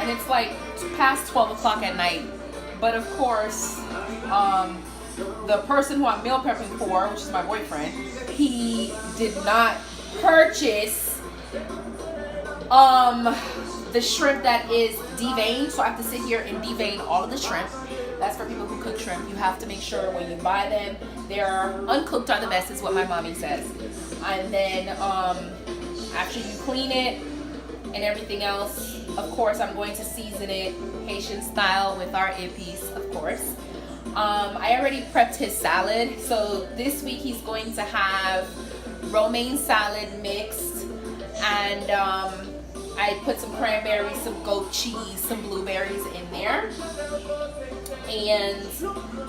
and it's like past 12 o'clock at night. But of course, the person who I'm meal prepping for, which is my boyfriend, he did not purchase the shrimp that is deveined, so I have to sit here and devein all of the shrimp. That's for people who cook shrimp. You have to make sure when you buy them, they're uncooked are the best, is what my mommy says. And then after you clean it and everything else, of course, I'm going to season it Haitian style with our ippies, of course. I already prepped his salad. So this week he's going to have romaine salad mixed, and I put some cranberries, some goat cheese, some blueberries in there. And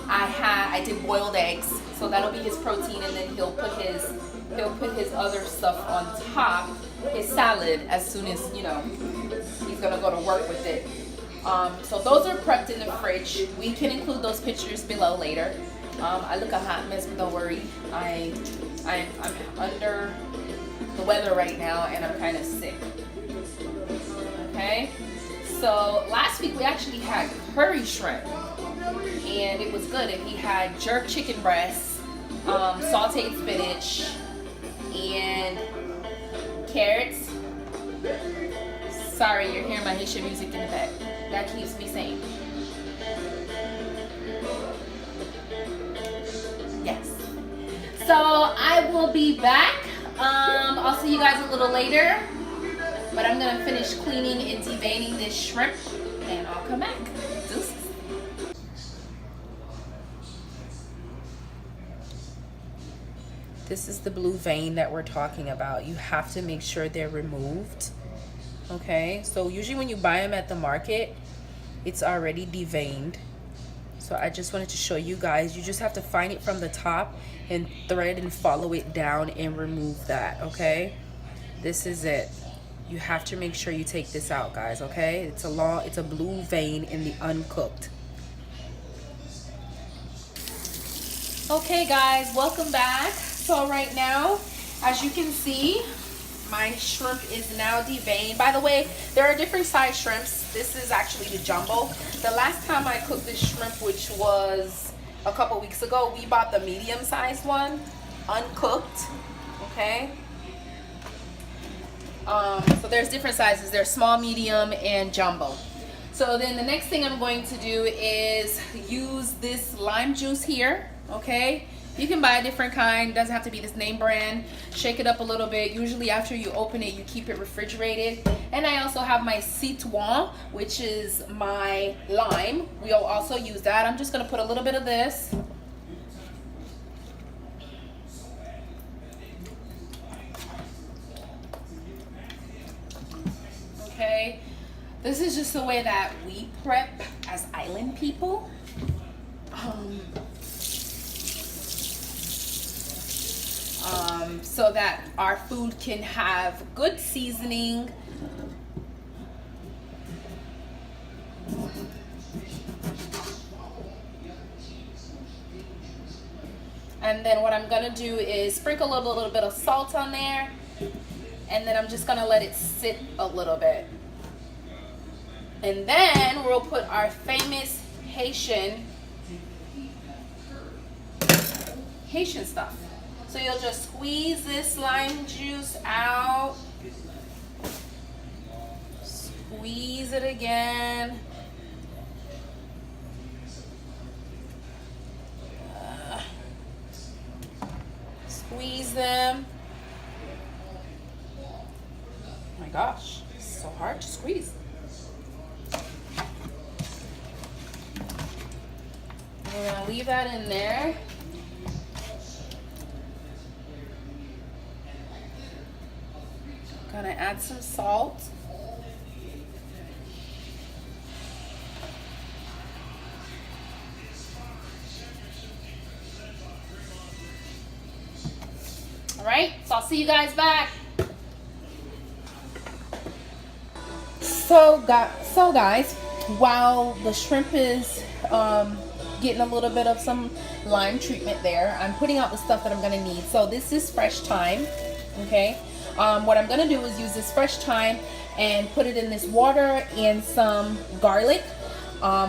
I did boiled eggs, so that'll be his protein, and then he'll put his other stuff on top, his salad, as soon as, you know, he's gonna go to work with it. So those are prepped in the fridge. We can include those pictures below later. I look a hot mess, but don't worry. I'm under the weather right now, and I'm kind of sick. Okay. So last week we actually had curry shrimp, and it was good. And he had jerk chicken breasts, sauteed spinach, and carrots. Sorry, you're hearing my Haitian music in the back. That keeps me sane. Yes. So I will be back. I'll see you guys a little later. But I'm gonna finish cleaning and deveining this shrimp, and I'll come back. Deuces. This is the blue vein that we're talking about. You have to make sure they're removed. Okay, so usually when you buy them at the market, it's already deveined. So I just wanted to show you guys. You just have to find it from the top and thread and follow it down and remove that. Okay, this is it. You have to make sure you take this out, guys. Okay, it's a blue vein in the uncooked. Okay guys, welcome back. So right now, as you can see, my shrimp is now deveined. By the way, there are different size shrimps. This is actually the jumbo. The last time I cooked this shrimp, which was a couple weeks ago, we bought the medium sized one, uncooked. Okay. So there's different sizes. There's small, medium, and jumbo. So then the next thing I'm going to do is use this lime juice here. Okay, you can buy a different kind, doesn't have to be this name brand. Shake it up a little bit. Usually after you open it, you keep it refrigerated. And I also have my citron, which is my lime. We'll also use that. I'm just gonna put a little bit of this. Okay, this is just the way that we prep as island people. So that our food can have good seasoning. And then what I'm gonna do is sprinkle a little bit of salt on there, and then I'm just gonna let it sit a little bit. And then we'll put our famous Haitian stuff. So you'll just squeeze this lime juice out. Squeeze it again. Squeeze them. Oh my gosh, it's so hard to squeeze. We're gonna leave that in there. Gonna add some salt. All right, so I'll see you guys back. So guys, while the shrimp is getting a little bit of some lime treatment there, I'm putting out the stuff that I'm gonna need. So this is fresh thyme, okay? What I'm gonna do is use this fresh thyme and put it in this water and some garlic.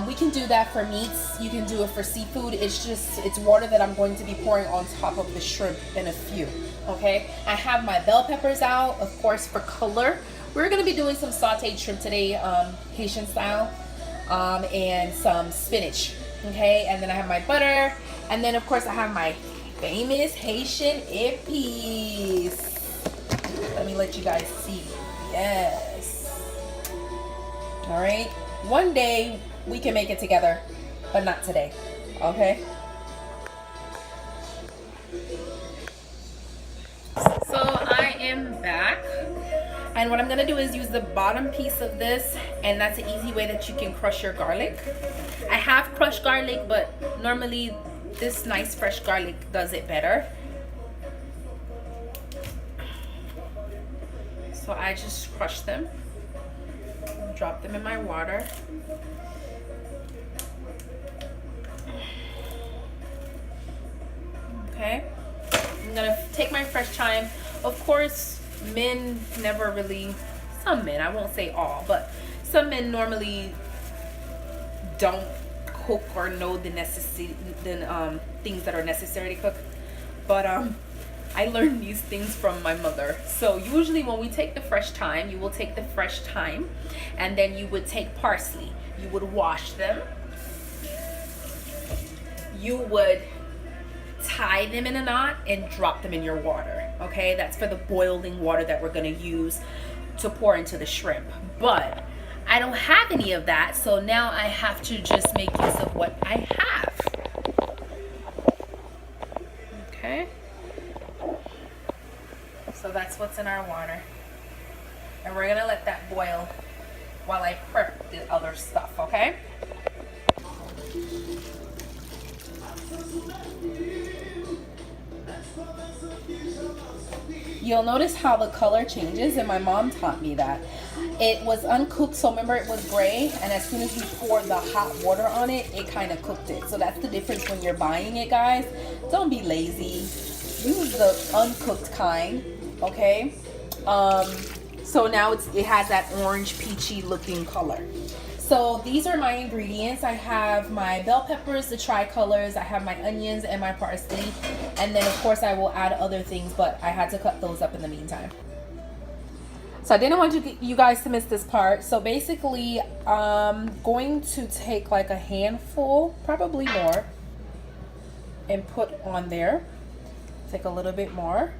We can do that for meats. You can do it for seafood. It's water that I'm going to be pouring on top of the shrimp in a few. Okay, I have my bell peppers out, of course, for color. We're going to be doing some sauteed shrimp today, Haitian style, and some spinach. Okay, and then I have my butter, and then of course I have my famous Haitian épices. Let me let you guys see. Yes. All right. One day we can make it together, but not today. Okay. So I am back, and what I'm gonna do is use the bottom piece of this, and that's an easy way that you can crush your garlic. I have crushed garlic, but normally this nice fresh garlic does it better. So I just crush them, drop them in my water. Okay, I'm gonna take my fresh thyme. Of course, men never really, some men, I won't say all, but some men normally don't cook or know the things that are necessary to cook. But I learned these things from my mother. So usually when we take the fresh thyme, you will take the fresh thyme, and then you would take parsley. You would wash them. You would tie them in a knot and drop them in your water. Okay, that's for the boiling water that we're gonna use to pour into the shrimp. But I don't have any of that, so now I have to just make use of what I have. Okay, so that's what's in our water, and we're gonna let that boil while I prep the other stuff. Okay. You'll notice how the color changes, and my mom taught me that. It was uncooked, so remember it was gray, and as soon as you poured the hot water on it, it kind of cooked it. So that's the difference when you're buying it, guys. Don't be lazy. Use the uncooked kind, okay? So now it has that orange peachy looking color. So these are my ingredients. I have my bell peppers, the tricolors, I have my onions and my parsley, and then of course I will add other things, but I had to cut those up in the meantime. So I didn't want you guys to miss this part. So basically I'm going to take like a handful, probably more, and put on there. Take a little bit more.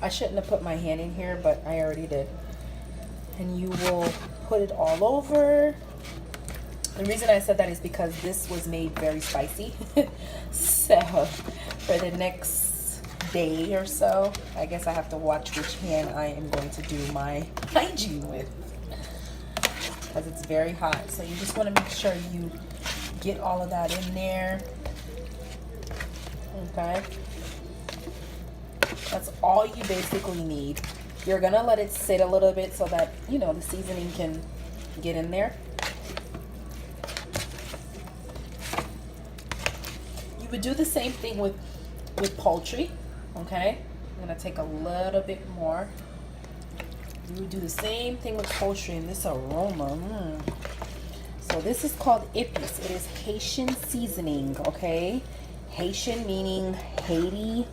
I shouldn't have put my hand in here, but I already did. And you will put it all over. The reason I said that is because this was made very spicy. So for the next day or so, I guess I have to watch which hand I am going to do my hygiene with, because it's very hot. So you just want to make sure you get all of that in there. Okay. That's all you basically need. You're gonna let it sit a little bit so that, you know, the seasoning can get in there. You would do the same thing with poultry. Okay, I'm gonna take a little bit more. You would do the same thing with poultry, and this aroma. So this is called épices. It is Haitian seasoning. Okay, Haitian meaning Haiti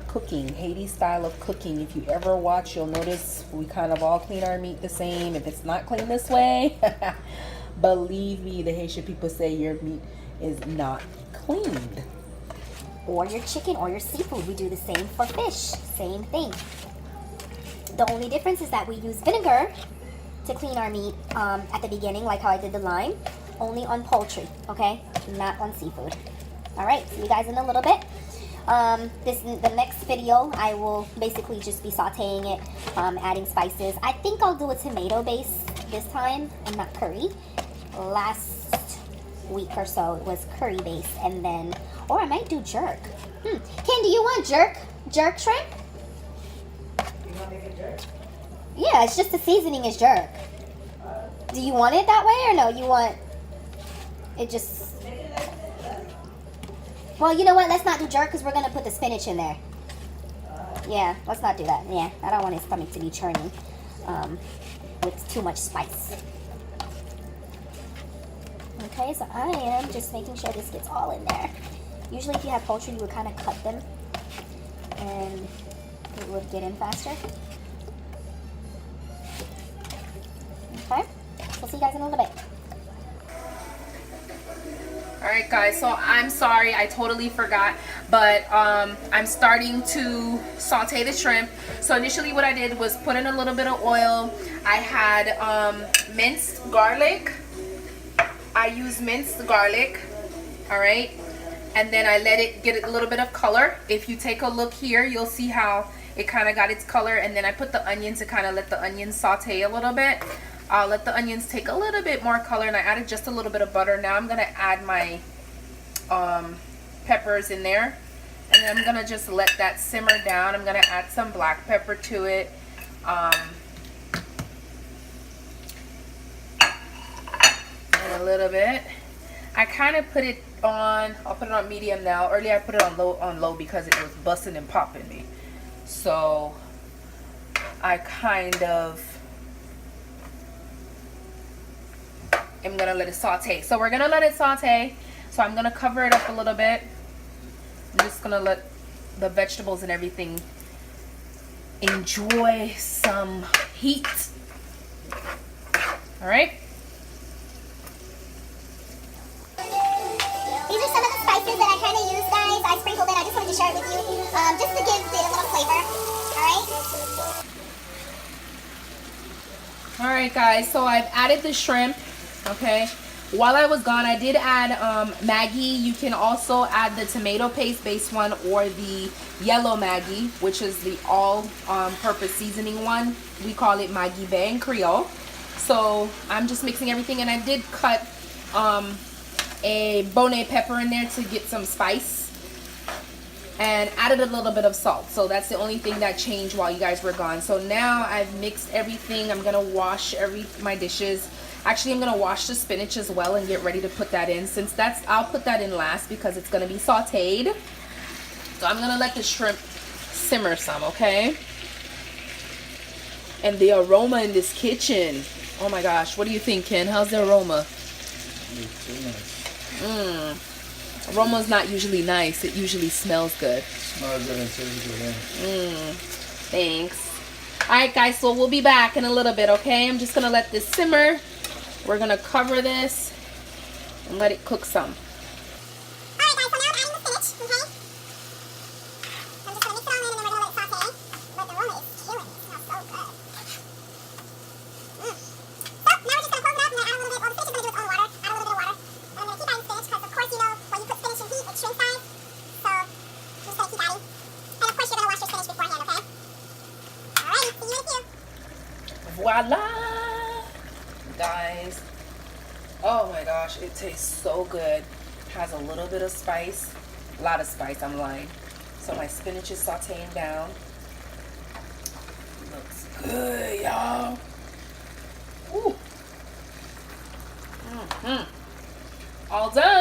cooking, Haiti style of cooking. If you ever watch, you'll notice we kind of all clean our meat the same. If it's not clean this way, believe me, the Haitian people say your meat is not cleaned. Or your chicken or your seafood. We do the same for fish. Same thing. The only difference is that we use vinegar to clean our meat at the beginning, like how I did the lime. Only on poultry, okay? Not on seafood. All right, see you guys in a little bit. The next video, I will basically just be sauteing it, adding spices. I think I'll do a tomato base this time and not curry. Last week or so it was curry base, and then, or I might do jerk. Ken, do you want jerk shrimp? You want to make it jerk? Yeah, it's just the seasoning is jerk. Do you want it that way, or no? You want it just... Well, you know what? Let's not do jerk because we're going to put the spinach in there. Yeah, let's not do that. Yeah, I don't want his stomach to be churning when with too much spice. Okay, so I am just making sure this gets all in there. Usually if you have poultry, you would kind of cut them and it would get in faster. Okay, we'll see you guys in a little bit. Alright guys, so I'm sorry, I totally forgot, but I'm starting to saute the shrimp. So initially what I did was put in a little bit of oil. I had minced garlic. I used minced garlic, alright, and then I let it get a little bit of color. If you take a look here, you'll see how it kind of got its color, and then I put the onions to kind of let the onions saute a little bit. I'll let the onions take a little bit more color, and I added just a little bit of butter. Now I'm going to add my peppers in there, and then I'm going to just let that simmer down. I'm going to add some black pepper to it. And a little bit. I kind of put it on, I'll put it on medium now. Earlier I put it on low because it was busting and popping me. So I kind of am gonna let it saute. So we're gonna let it saute. So I'm gonna cover it up a little bit. I'm just gonna let the vegetables and everything enjoy some heat. All right. These are some of the spices that I kind of use, guys. I sprinkled it. I just wanted to share it with you, just to give it a little flavor. All right, guys. So I've added the shrimp. Okay. While I was gone, I did add Maggi. You can also add the tomato paste based one or the yellow Maggi, which is the all-purpose seasoning one. We call it Maggi Bay in Creole. So I'm just mixing everything, and I did cut a bone pepper in there to get some spice, and added a little bit of salt. So that's the only thing that changed while you guys were gone. So now I've mixed everything. I'm gonna wash my dishes. Actually, I'm gonna wash the spinach as well and get ready to put that in. Since I'll put that in last because it's gonna be sauteed. So I'm gonna let the shrimp simmer some, okay? And the aroma in this kitchen, oh my gosh, what do you think, Ken? How's the aroma? Aroma's not usually nice. It usually smells good. Smells good and tastes good, yeah. Thanks. Alright guys, so we'll be back in a little bit, okay? I'm just gonna let this simmer. We're gonna cover this and let it cook some. Alright guys, so now I'm adding the spinach, okay? I'm just gonna mix it all in and then we're gonna let it saute. But the aroma is killing. It smells so good. So now we're just gonna close it up and then add a little bit. Well, the spinach is gonna do its own water. Add a little bit of water. And I'm gonna keep adding spinach because of course you know when you put spinach in heat, it shrinks size. So I'm just gonna keep adding. And of course you're gonna wash your spinach beforehand, okay? Alright, see you in a few. Voila! Guys, oh my gosh, it tastes so good. Has a little bit of spice, a lot of spice, I'm lying. So my spinach is sauteing down. Looks good, y'all. Ooh. All done.